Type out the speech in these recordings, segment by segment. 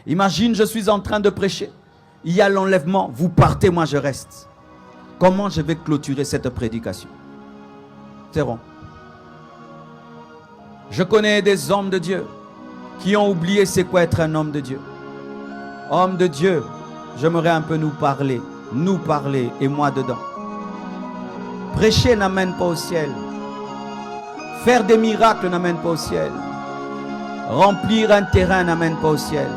Imagine, je suis en train de prêcher. Il y a l'enlèvement. Vous partez, moi je reste. Comment je vais clôturer cette prédication? C'est bon. Je connais des hommes de Dieu qui ont oublié c'est quoi être un homme de Dieu. Homme de Dieu, j'aimerais un peu nous parler et moi dedans. Prêcher n'amène pas au ciel. Faire des miracles n'amène pas au ciel. Remplir un terrain n'amène pas au ciel.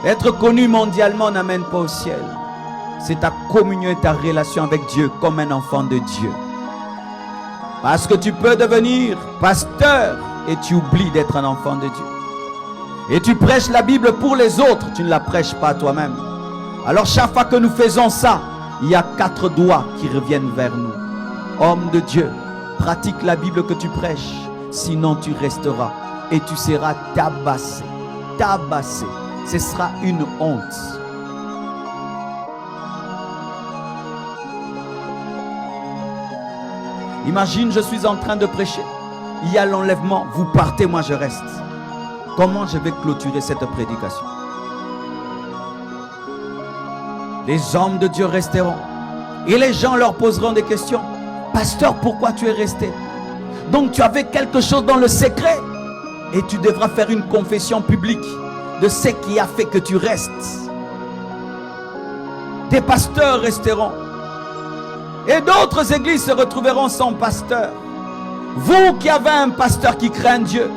Être connu mondialement n'amène pas au ciel. C'est ta communion et ta relation avec Dieu comme un enfant de Dieu. Parce que tu peux devenir pasteur et tu oublies d'être un enfant de Dieu. Et tu prêches la Bible pour les autres, tu ne la prêches pas toi-même. Alors chaque fois que nous faisons ça, il y a 4 doigts qui reviennent vers nous. Homme de Dieu, pratique la Bible que tu prêches, sinon tu resteras et tu seras tabassé. Tabassé. Ce sera une honte. Imagine, je suis en train de prêcher. Il y a l'enlèvement. Vous partez, moi je reste. Comment je vais clôturer cette prédication? Les hommes de Dieu resteront. Et les gens leur poseront des questions. Pasteur, pourquoi tu es resté? Donc tu avais quelque chose dans le secret. Et tu devras faire une confession publique de ce qui a fait que tu restes. Des pasteurs resteront. Et d'autres églises se retrouveront sans pasteur. Vous qui avez un pasteur qui craint Dieu,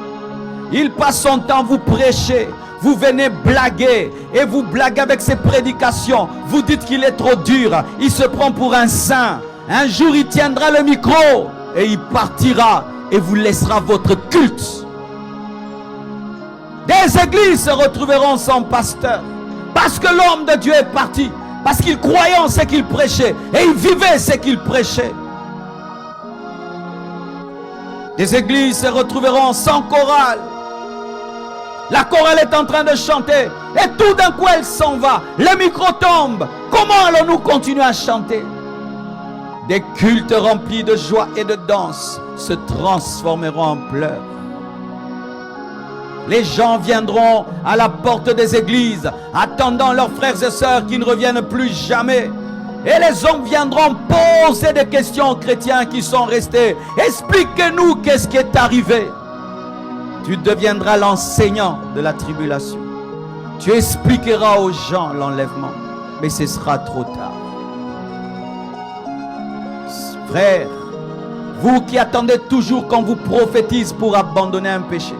il passe son temps, vous prêchez, vous venez blaguer, et vous blaguez avec ses prédications. Vous dites qu'il est trop dur, il se prend pour un saint. Un jour il tiendra le micro, et il partira, et vous laissera votre culte. Des églises se retrouveront sans pasteur, parce que l'homme de Dieu est parti. Parce qu'il croyait en ce qu'il prêchait. Et il vivait ce qu'il prêchait. Des églises se retrouveront sans chorale. La chorale est en train de chanter. Et tout d'un coup elle s'en va. Le micro tombe. Comment allons-nous continuer à chanter? Des cultes remplis de joie et de danse se transformeront en pleurs. Les gens viendront à la porte des églises, attendant leurs frères et sœurs qui ne reviennent plus jamais. Et les hommes viendront poser des questions aux chrétiens qui sont restés. Expliquez-nous qu'est-ce qui est arrivé. Tu deviendras l'enseignant de la tribulation. Tu expliqueras aux gens l'enlèvement. Mais ce sera trop tard. Frères, vous qui attendez toujours qu'on vous prophétise pour abandonner un péché.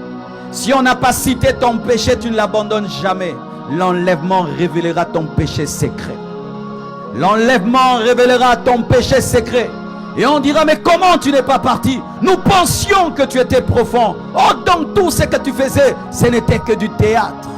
Si on n'a pas cité ton péché, tu ne l'abandonnes jamais. L'enlèvement révélera ton péché secret. L'enlèvement révélera ton péché secret. Et on dira, mais comment tu n'es pas parti? Nous pensions que tu étais profond. Oh, donc tout ce que tu faisais, ce n'était que du théâtre.